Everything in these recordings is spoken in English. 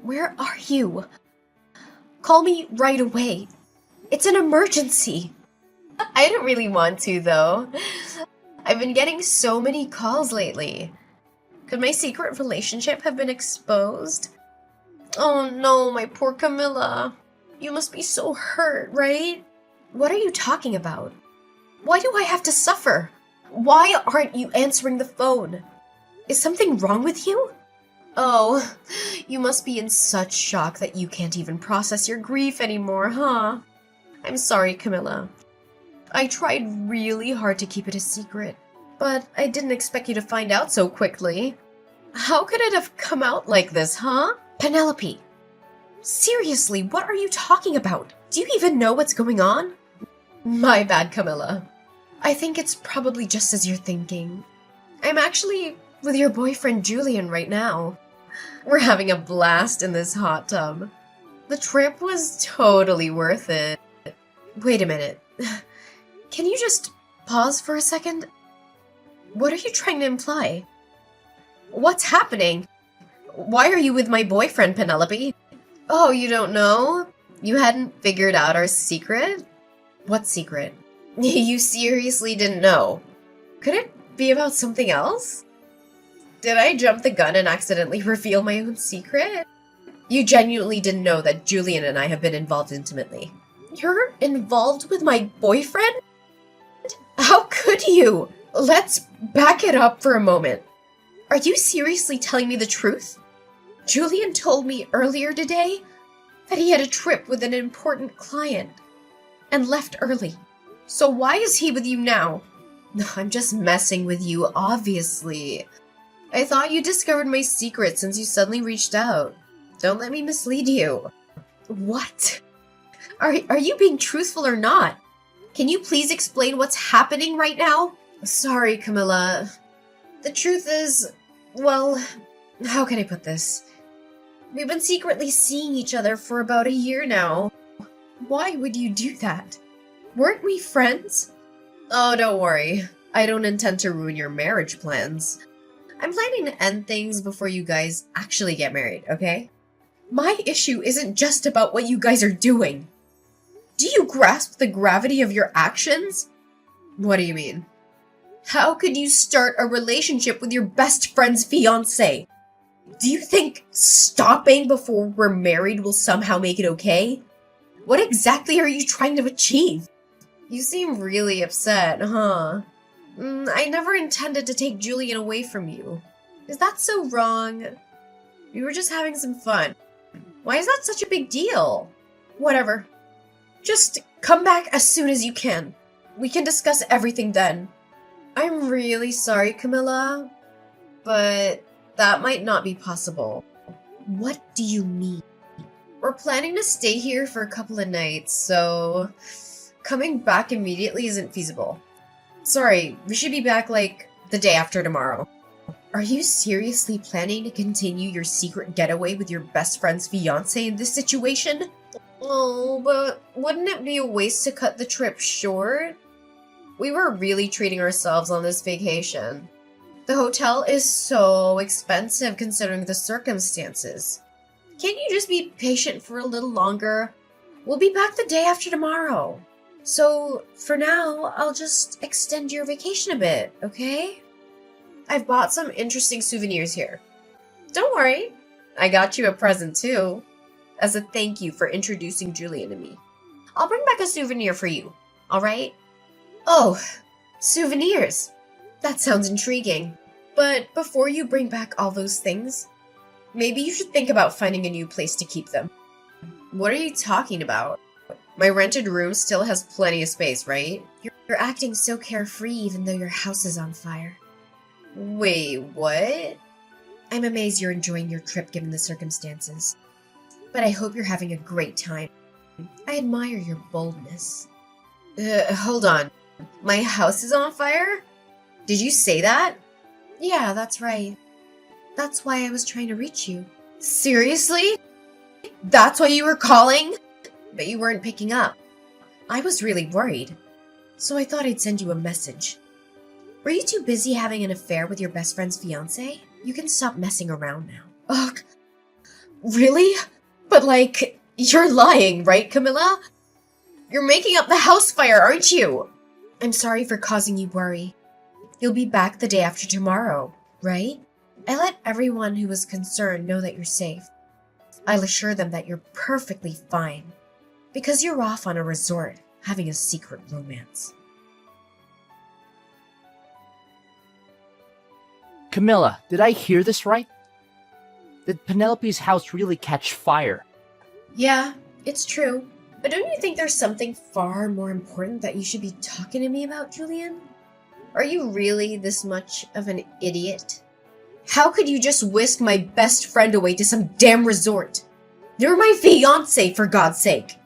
Where are you? Call me right away. It's an emergency. I didn't really want to, though. I've been getting so many calls lately. Could my secret relationship have been exposed? Oh no, my poor Camilla. You must be so hurt, right? What are you talking about? Why do I have to suffer? Why aren't you answering the phone? Is something wrong with you? Oh, you must be in such shock that you can't even process your grief anymore, huh? I'm sorry, Camilla. I tried really hard to keep it a secret, but I didn't expect you to find out so quickly. How could it have come out like this, huh? Penelope, seriously, what are you talking about? Do you even know what's going on? My bad, Camilla. I think it's probably just as you're thinking. I'm actually with your boyfriend Julian right now. We're having a blast in this hot tub. The trip was totally worth it. Wait a minute. Can you just pause for a second? What are you trying to imply? What's happening? Why are you with my boyfriend, Penelope? Oh, you don't know? You hadn't figured out our secret? What secret? You seriously didn't know? Could it be about something else? Did I jump the gun and accidentally reveal my own secret? You genuinely didn't know that Julian and I have been involved intimately. You're involved with my boyfriend? How could you? Let's back it up for a moment. Are you seriously telling me the truth? Julian told me earlier today that he had a trip with an important client and left early. So why is he with you now? I'm just messing with you, obviously. I thought you discovered my secret since you suddenly reached out. Don't let me mislead you. What? Are you being truthful or not? Can you please explain what's happening right now? Sorry, Camilla. The truth is, well, how can I put this? We've been secretly seeing each other for about a year now. Why would you do that? Weren't we friends? Oh, don't worry. I don't intend to ruin your marriage plans. I'm planning to end things before you guys actually get married, okay? My issue isn't just about what you guys are doing. Do you grasp the gravity of your actions? What do you mean? How could you start a relationship with your best friend's fiancé? Do you think stopping before we're married will somehow make it okay? What exactly are you trying to achieve? You seem really upset, huh? I never intended to take Julian away from you. Is that so wrong? We were just having some fun. Why is that such a big deal? Whatever. Just come back as soon as you can. We can discuss everything then. I'm really sorry, Camilla, but that might not be possible. What do you mean? We're planning to stay here for a couple of nights, so coming back immediately isn't feasible. Sorry, we should be back like the day after tomorrow. Are you seriously planning to continue your secret getaway with your best friend's fiancé in this situation? Oh, but wouldn't it be a waste to cut the trip short? We were really treating ourselves on this vacation. The hotel is so expensive considering the circumstances. Can't you just be patient for a little longer? We'll be back the day after tomorrow. So, for now, I'll just extend your vacation a bit, okay? I've bought some interesting souvenirs here. Don't worry, I got you a present too, as a thank you for introducing Julian to me. I'll bring back a souvenir for you, alright? Oh, souvenirs. That sounds intriguing. But before you bring back all those things, maybe you should think about finding a new place to keep them. What are you talking about? My rented room still has plenty of space, right? You're acting so carefree even though your house is on fire. Wait, what? I'm amazed you're enjoying your trip given the circumstances. But I hope you're having a great time. I admire your boldness. Hold on. My house is on fire? Did you say that? Yeah, that's right. That's why I was trying to reach you. Seriously? That's why you were calling? But you weren't picking up. I was really worried. So I thought I'd send you a message. Were you too busy having an affair with your best friend's fiancé? You can stop messing around now. Ugh. Really? But like, you're lying, right, Camilla? You're making up the house fire, aren't you? I'm sorry for causing you worry. You'll be back the day after tomorrow, right? I let everyone who was concerned know that you're safe. I'll assure them that you're perfectly fine, because you're off on a resort, having a secret romance. Camilla, did I hear this right? Did Penelope's house really catch fire? Yeah, it's true. But don't you think there's something far more important that you should be talking to me about, Julian? Are you really this much of an idiot? How could you just whisk my best friend away to some damn resort? You're my fiancé, for God's sake!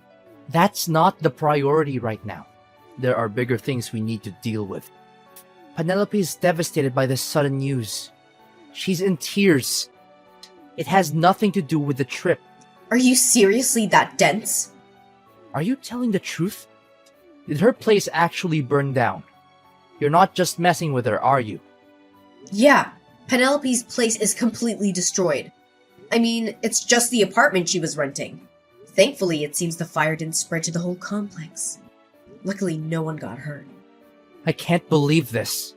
That's not the priority right now. There are bigger things we need to deal with. Penelope is devastated by this sudden news. She's in tears. It has nothing to do with the trip. Are you seriously that dense? Are you telling the truth? Did her place actually burn down? You're not just messing with her, are you? Yeah, Penelope's place is completely destroyed. I mean, it's just the apartment she was renting. Thankfully, it seems the fire didn't spread to the whole complex. Luckily, no one got hurt. I can't believe this.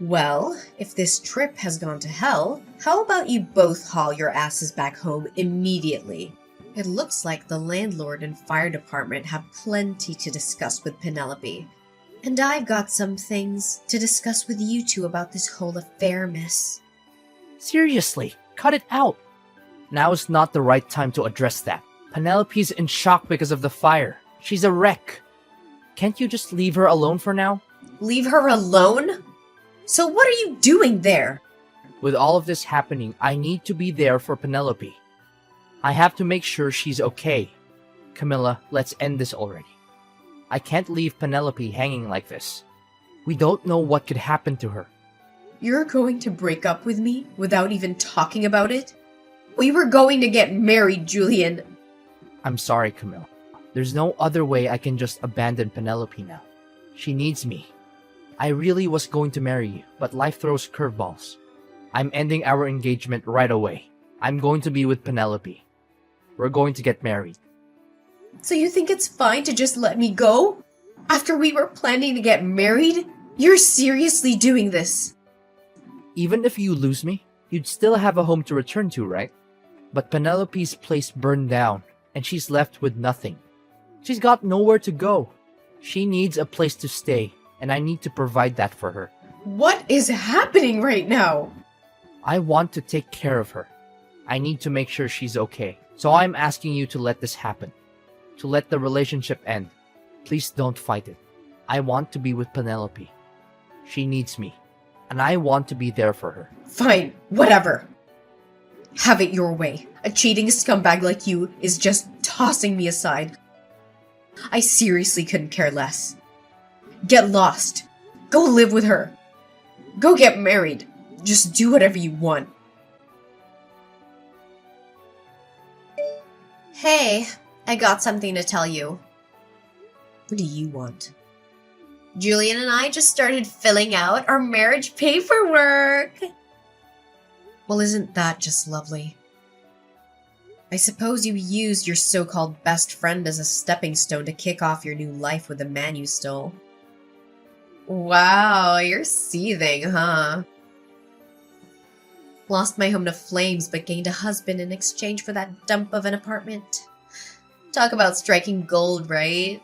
Well, if this trip has gone to hell, how about you both haul your asses back home immediately? It looks like the landlord and fire department have plenty to discuss with Penelope. And I've got some things to discuss with you two about this whole affair, miss. Seriously, cut it out. Now is not the right time to address that. Penelope's in shock because of the fire. She's a wreck. Can't you just leave her alone for now? Leave her alone? So what are you doing there? With all of this happening, I need to be there for Penelope. I have to make sure she's okay. Camilla, let's end this already. I can't leave Penelope hanging like this. We don't know what could happen to her. You're going to break up with me without even talking about it? We were going to get married, Julian. I'm sorry, Camilla. There's no other way I can just abandon Penelope now. She needs me. I really was going to marry you, but life throws curveballs. I'm ending our engagement right away. I'm going to be with Penelope. We're going to get married. So you think it's fine to just let me go? After we were planning to get married? You're seriously doing this? Even if you lose me, you'd still have a home to return to, right? But Penelope's place burned down, and she's left with nothing. She's got nowhere to go. She needs a place to stay, and I need to provide that for her. What is happening right now? I want to take care of her. I need to make sure she's okay. So I'm asking you to let this happen. To let the relationship end. Please don't fight it. I want to be with Penelope. She needs me, and I want to be there for her. Fine, whatever. Have it your way. A cheating scumbag like you is just tossing me aside. I seriously couldn't care less. Get lost. Go live with her. Go get married. Just do whatever you want. Hey, I got something to tell you. What do you want? Julian and I just started filling out our marriage paperwork. Well, isn't that just lovely? I suppose you used your so-called best friend as a stepping stone to kick off your new life with the man you stole. Wow, you're seething, huh? Lost my home to flames but gained a husband in exchange for that dump of an apartment. Talk about striking gold, right?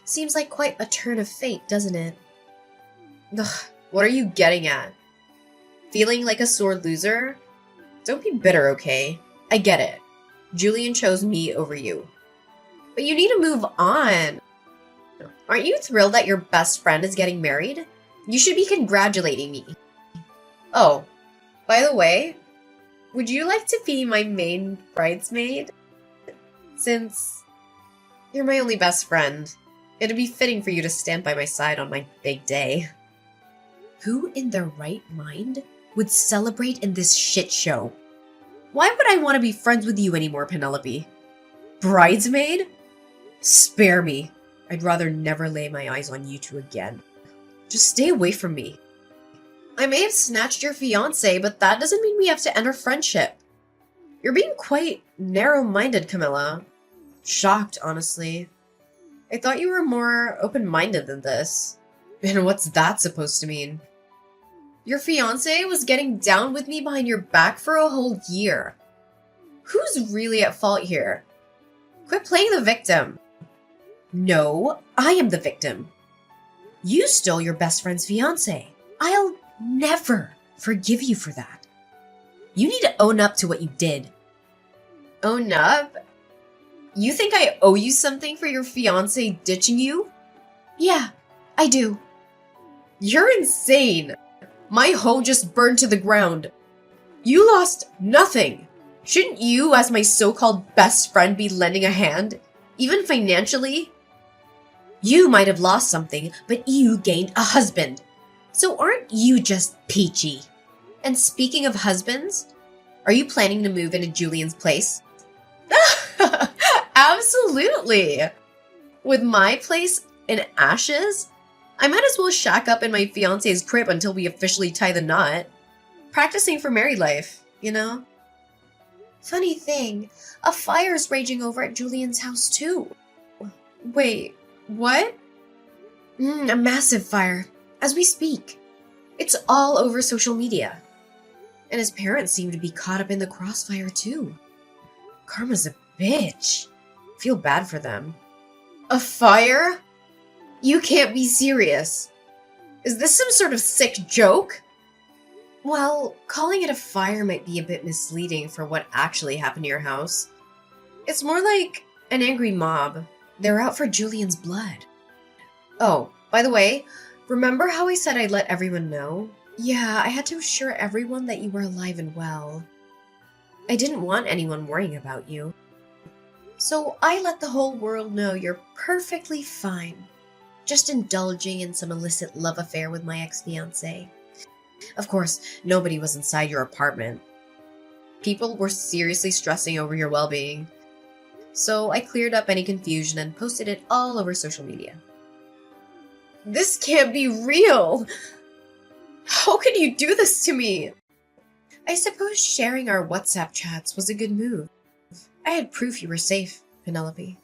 Seems like quite a turn of fate, doesn't it? Ugh, what are you getting at? Feeling like a sore loser? Don't be bitter, okay? I get it. Julian chose me over you. But you need to move on. Aren't you thrilled that your best friend is getting married? You should be congratulating me. Oh, by the way, would you like to be my main bridesmaid? Since you're my only best friend, it'd be fitting for you to stand by my side on my big day. Who in their right mind would celebrate in this shit show? Why would I want to be friends with you anymore, Penelope? Bridesmaid? Spare me. I'd rather never lay my eyes on you two again. Just stay away from me. I may have snatched your fiancé, but that doesn't mean we have to end our friendship. You're being quite narrow-minded, Camilla. Shocked, honestly. I thought you were more open-minded than this. And what's that supposed to mean? Your fiancé was getting down with me behind your back for a whole year. Who's really at fault here? Quit playing the victim. No, I am the victim. You stole your best friend's fiancé. I'll never forgive you for that. You need to own up to what you did. Own up? You think I owe you something for your fiancé ditching you? Yeah, I do. You're insane. My home just burned to the ground. You lost nothing. Shouldn't you, as my so-called best friend, be lending a hand? Even financially? You might have lost something, but you gained a husband. So aren't you just peachy? And speaking of husbands, are you planning to move into Julian's place? Absolutely! With my place in ashes, I might as well shack up in my fiancé's crib until we officially tie the knot. Practicing for married life, you know? Funny thing, a fire's raging over at Julian's house too. Wait, what? A massive fire, as we speak. It's all over social media. And his parents seem to be caught up in the crossfire too. Karma's a bitch. Feel bad for them. A fire? You can't be serious. Is this some sort of sick joke? Well, calling it a fire might be a bit misleading for what actually happened to your house. It's more like an angry mob. They're out for Julian's blood. Oh, by the way, remember how I said I'd let everyone know? Yeah, I had to assure everyone that you were alive and well. I didn't want anyone worrying about you. So I let the whole world know you're perfectly fine. Just indulging in some illicit love affair with my ex-fiancé. Of course, nobody was inside your apartment. People were seriously stressing over your well-being. So I cleared up any confusion and posted it all over social media. This can't be real! How can you do this to me? I suppose sharing our WhatsApp chats was a good move. I had proof you were safe, Penelope.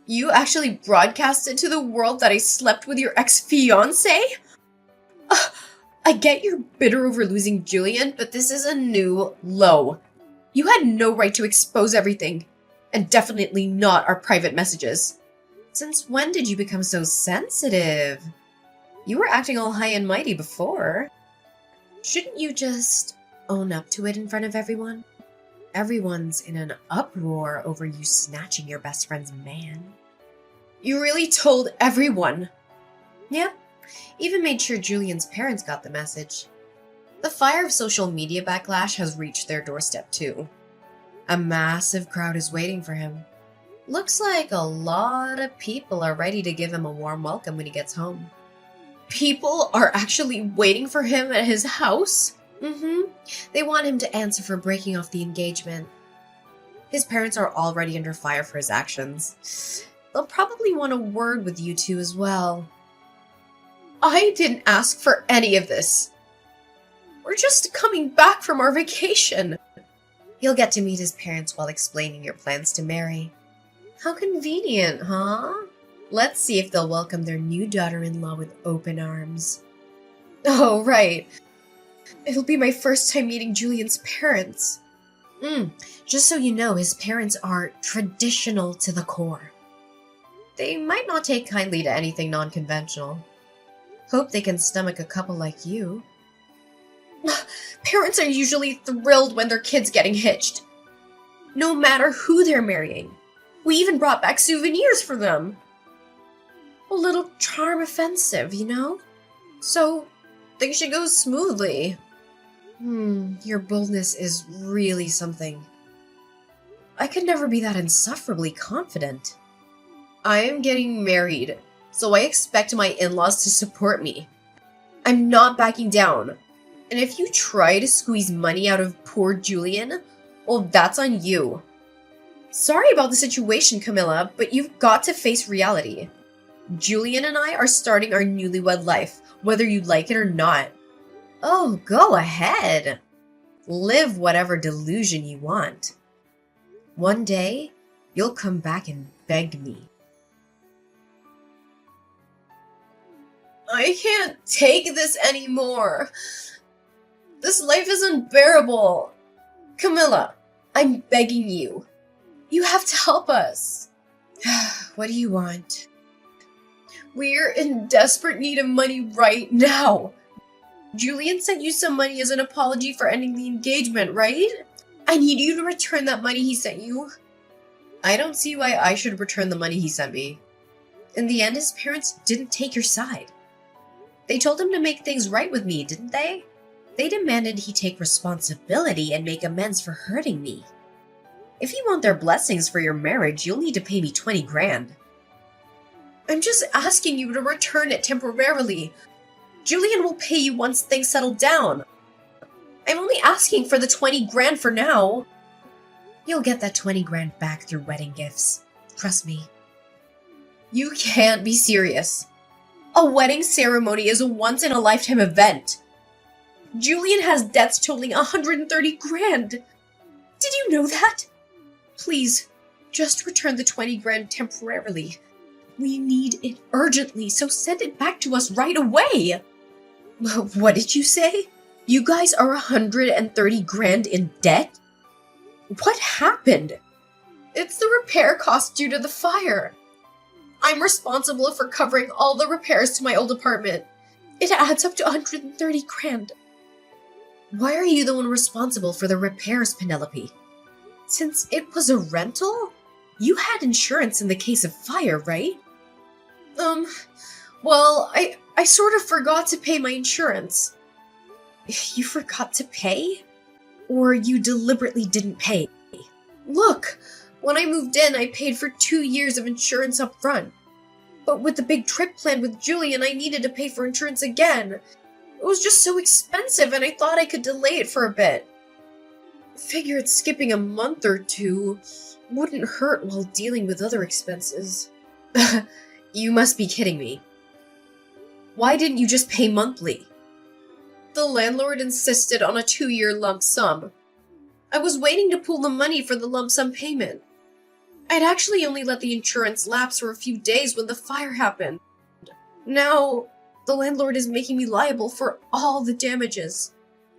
You actually broadcasted to the world that I slept with your ex-fiancé? I get you're bitter over losing Julian, but this is a new low. You had no right to expose everything, and definitely not our private messages. Since when did you become so sensitive? You were acting all high and mighty before. Shouldn't you just own up to it in front of everyone? Everyone's in an uproar over you snatching your best friend's man. You really told everyone? Yeah, even made sure Julian's parents got the message. The fire of social media backlash has reached their doorstep too. A massive crowd is waiting for him. Looks like a lot of people are ready to give him a warm welcome when he gets home. People are actually waiting for him at his house? They want him to answer for breaking off the engagement. His parents are already under fire for his actions. They'll probably want a word with you two as well. I didn't ask for any of this. We're just coming back from our vacation. He'll get to meet his parents while explaining your plans to marry. How convenient, huh? Let's see if they'll welcome their new daughter-in-law with open arms. Oh, right. It'll be my first time meeting Julian's parents. Just so you know, his parents are traditional to the core. They might not take kindly to anything non-conventional. Hope they can stomach a couple like you. Parents are usually thrilled when their kid's getting hitched. No matter who they're marrying. We even brought back souvenirs for them. A little charm offensive, you know? So, things should go smoothly. Your boldness is really something. I could never be that insufferably confident. I am getting married, so I expect my in-laws to support me. I'm not backing down. And if you try to squeeze money out of poor Julian, well, that's on you. Sorry about the situation, Camilla, but you've got to face reality. Julian and I are starting our newlywed life, whether you like it or not. Oh, go ahead. Live whatever delusion you want. One day, you'll come back and beg me. I can't take this anymore. This life is unbearable. Camilla, I'm begging you. You have to help us. What do you want? We're in desperate need of money right now. Julian sent you some money as an apology for ending the engagement, right? I need you to return that money he sent you. I don't see why I should return the money he sent me. In the end, his parents didn't take your side. They told him to make things right with me, didn't they? They demanded he take responsibility and make amends for hurting me. If you want their blessings for your marriage, you'll need to pay me 20 grand. I'm just asking you to return it temporarily. Julian will pay you once things settle down. I'm only asking for the 20 grand for now. You'll get that 20 grand back through wedding gifts. Trust me. You can't be serious. A wedding ceremony is a once-in-a-lifetime event. Julian has debts totaling 130 grand. Did you know that? Please, just return the 20 grand temporarily. We need it urgently, so send it back to us right away. What did you say? You guys are 130 grand in debt? What happened? It's the repair costs due to the fire. I'm responsible for covering all the repairs to my old apartment. It adds up to 130 grand. Why are you the one responsible for the repairs, Penelope? Since it was a rental, you had insurance in the case of fire, right? Well, I sort of forgot to pay my insurance. You forgot to pay? Or you deliberately didn't pay? Look, when I moved in, I paid for 2 years of insurance up front. But with the big trip planned with Julian, I needed to pay for insurance again. It was just so expensive, and I thought I could delay it for a bit. Figured skipping a month or two wouldn't hurt while dealing with other expenses. You must be kidding me. Why didn't you just pay monthly? The landlord insisted on a 2-year lump sum. I was waiting to pool the money for the lump sum payment. I'd actually only let the insurance lapse for a few days when the fire happened. Now, the landlord is making me liable for all the damages.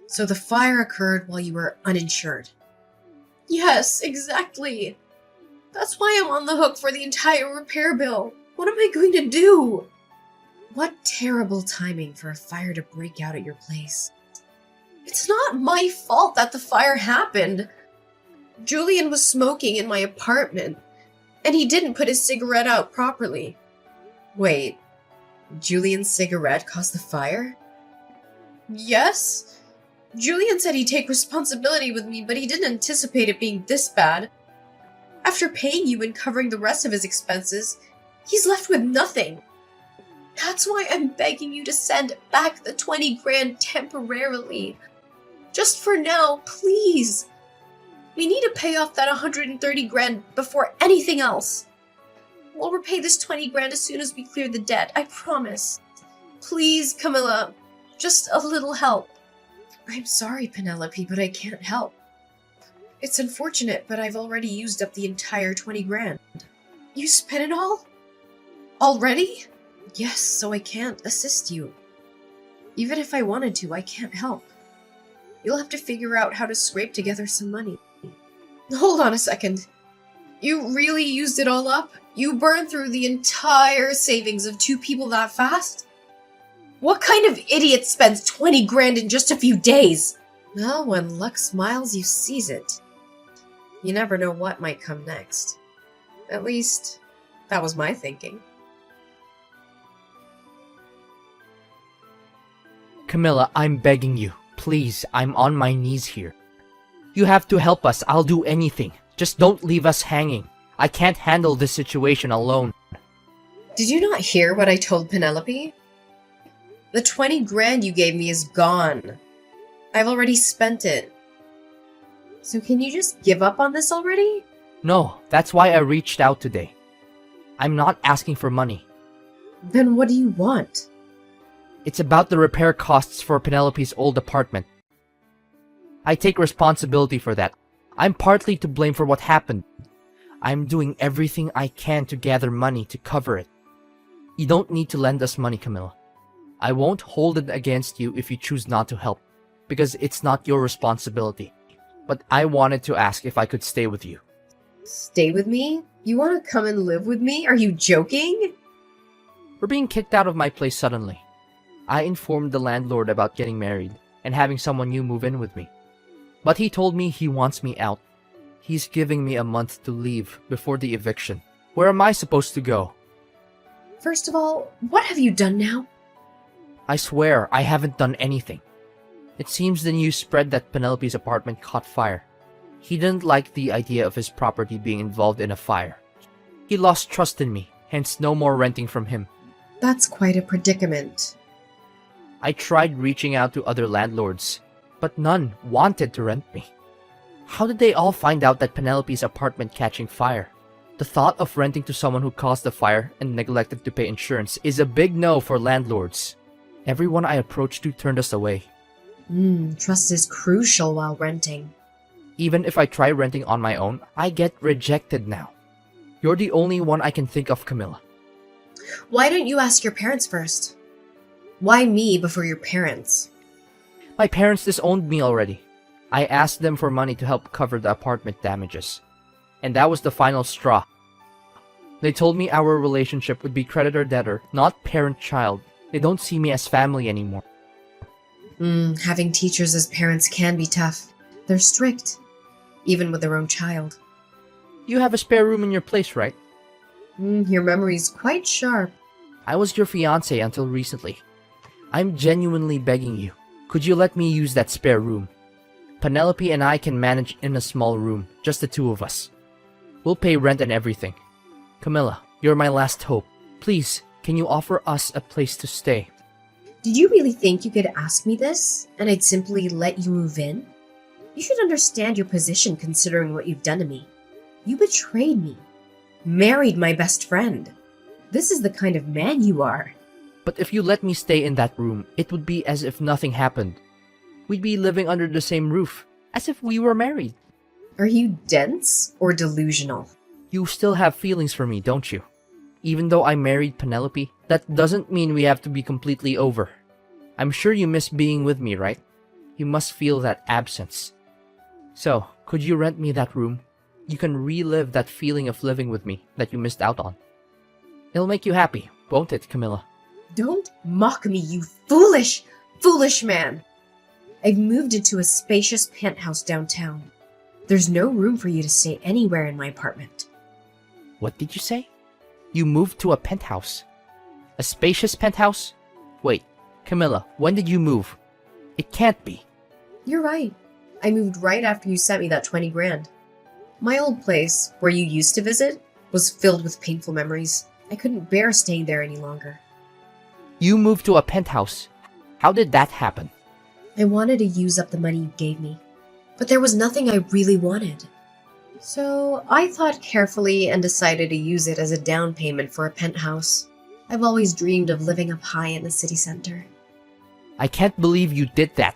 So the fire occurred while you were uninsured. Yes, exactly. That's why I'm on the hook for the entire repair bill. What am I going to do? What terrible timing for a fire to break out at your place. It's not my fault that the fire happened. Julian was smoking in my apartment, and he didn't put his cigarette out properly. Wait, Julian's cigarette caused the fire? Yes. Julian said he'd take responsibility with me, but he didn't anticipate it being this bad. After paying you and covering the rest of his expenses, he's left with nothing. That's why I'm begging you to send back the 20 grand temporarily. Just for now, please. We need to pay off that 130 grand before anything else. We'll repay this 20 grand as soon as we clear the debt, I promise. Please, Camilla, just a little help. I'm sorry, Penelope, but I can't help. It's unfortunate, but I've already used up the entire 20 grand. You spent it all? Already? Yes, so I can't assist you. Even if I wanted to, I can't help. You'll have to figure out how to scrape together some money. Hold on a second. You really used it all up? You burned through the entire savings of 2 people that fast? What kind of idiot spends 20 grand in just a few days? Well, when luck smiles, you seize it. You never know what might come next. At least, that was my thinking. Camilla, I'm begging you. Please, I'm on my knees here. You have to help us. I'll do anything. Just don't leave us hanging. I can't handle this situation alone. Did you not hear what I told Penelope? The 20 grand you gave me is gone. I've already spent it. So can you just give up on this already? No, that's why I reached out today. I'm not asking for money. Then what do you want? It's about the repair costs for Penelope's old apartment. I take responsibility for that. I'm partly to blame for what happened. I'm doing everything I can to gather money to cover it. You don't need to lend us money, Camilla. I won't hold it against you if you choose not to help, because it's not your responsibility. But I wanted to ask if I could stay with you. Stay with me? You want to come and live with me? Are you joking? We're being kicked out of my place suddenly. I informed the landlord about getting married and having someone new move in with me. But he told me he wants me out. He's giving me a month to leave before the eviction. Where am I supposed to go? First of all, what have you done now? I swear I haven't done anything. It seems the news spread that Penelope's apartment caught fire. He didn't like the idea of his property being involved in a fire. He lost trust in me, hence no more renting from him. That's quite a predicament. I tried reaching out to other landlords, but none wanted to rent me. How did they all find out that Penelope's apartment catching fire? The thought of renting to someone who caused the fire and neglected to pay insurance is a big no for landlords. Everyone I approached to turned us away. Trust is crucial while renting. Even if I try renting on my own, I get rejected now. You're the only one I can think of, Camilla. Why don't you ask your parents first? Why me before your parents? My parents disowned me already. I asked them for money to help cover the apartment damages. And that was the final straw. They told me our relationship would be creditor-debtor, not parent-child. They don't see me as family anymore. Having teachers as parents can be tough. They're strict, even with their own child. You have a spare room in your place, right? Your memory's quite sharp. I was your fiancé until recently. I'm genuinely begging you. Could you let me use that spare room? Penelope and I can manage in a small room, just the two of us. We'll pay rent and everything. Camilla, you're my last hope. Please, can you offer us a place to stay? Did you really think you could ask me this, and I'd simply let you move in? You should understand your position considering what you've done to me. You betrayed me. Married my best friend. This is the kind of man you are. But if you let me stay in that room, it would be as if nothing happened. We'd be living under the same roof, as if we were married. Are you dense or delusional? You still have feelings for me, don't you? Even though I married Penelope, that doesn't mean we have to be completely over. I'm sure you miss being with me, right? You must feel that absence. So, could you rent me that room? You can relive that feeling of living with me that you missed out on. It'll make you happy, won't it, Camilla? Don't mock me, you foolish, foolish man! I've moved into a spacious penthouse downtown. There's no room for you to stay anywhere in my apartment. What did you say? You moved to a penthouse? A spacious penthouse? Wait, Camilla, when did you move? It can't be. You're right. I moved right after you sent me that 20 grand. My old place, where you used to visit, was filled with painful memories. I couldn't bear staying there any longer. You moved to a penthouse. How did that happen? I wanted to use up the money you gave me, but there was nothing I really wanted. So I thought carefully and decided to use it as a down payment for a penthouse. I've always dreamed of living up high in the city center. I can't believe you did that.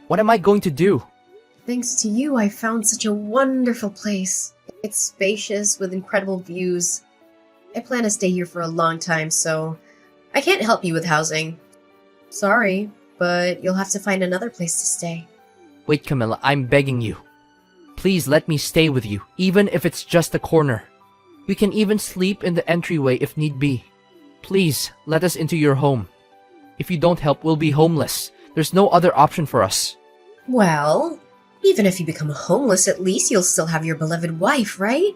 What am I going to do? Thanks to you, I found such a wonderful place. It's spacious with incredible views. I plan to stay here for a long time, so I can't help you with housing. Sorry, but you'll have to find another place to stay. Wait, Camilla, I'm begging you. Please let me stay with you, even if it's just a corner. We can even sleep in the entryway if need be. Please, let us into your home. If you don't help, we'll be homeless. There's no other option for us. Well, even if you become homeless, at least you'll still have your beloved wife, right?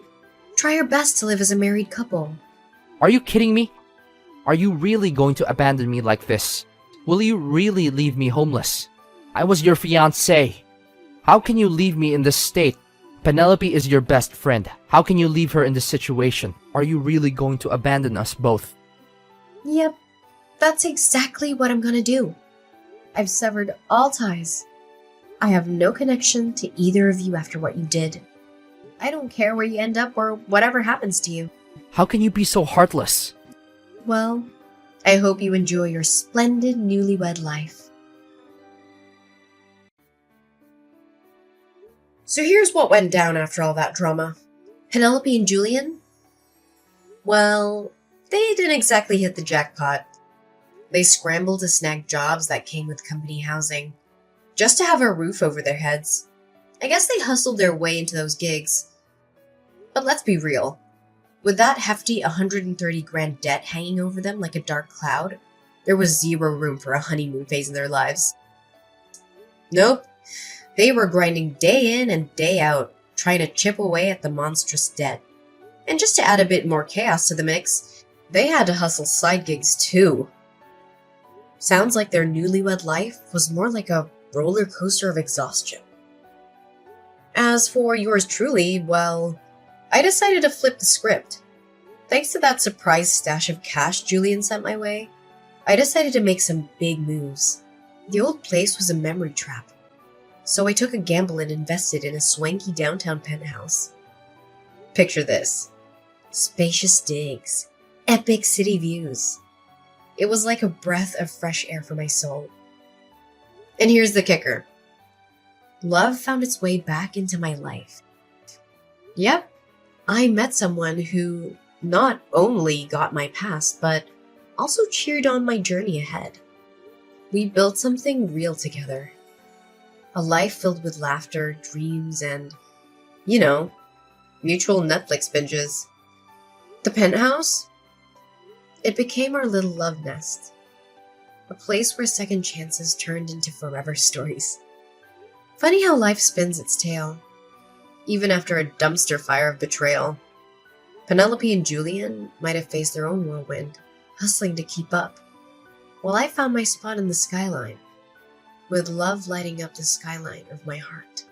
Try your best to live as a married couple. Are you kidding me? Are you really going to abandon me like this? Will you really leave me homeless? I was your fiancé. How can you leave me in this state? Penelope is your best friend. How can you leave her in this situation? Are you really going to abandon us both? Yep, that's exactly what I'm gonna do. I've severed all ties. I have no connection to either of you after what you did. I don't care where you end up or whatever happens to you. How can you be so heartless? Well, I hope you enjoy your splendid newlywed life. So here's what went down after all that drama. Penelope and Julian? Well, they didn't exactly hit the jackpot. They scrambled to snag jobs that came with company housing, just to have a roof over their heads. I guess they hustled their way into those gigs. But let's be real. With that hefty 130 grand debt hanging over them like a dark cloud, there was zero room for a honeymoon phase in their lives. Nope. They were grinding day in and day out, trying to chip away at the monstrous debt. And just to add a bit more chaos to the mix, they had to hustle side gigs too. Sounds like their newlywed life was more like a roller coaster of exhaustion. As for yours truly, well, I decided to flip the script. Thanks to that surprise stash of cash Julian sent my way, I decided to make some big moves. The old place was a memory trap, so I took a gamble and invested in a swanky downtown penthouse. Picture this. Spacious digs, epic city views. It was like a breath of fresh air for my soul. And here's the kicker. Love found its way back into my life. Yep, I met someone who not only got my past, but also cheered on my journey ahead. We built something real together. A life filled with laughter, dreams, and, mutual Netflix binges. The penthouse? It became our little love nest. A place where second chances turned into forever stories. Funny how life spins its tale, even after a dumpster fire of betrayal. Penelope and Julian might have faced their own whirlwind, hustling to keep up, while I found my spot in the skyline, with love lighting up the skyline of my heart.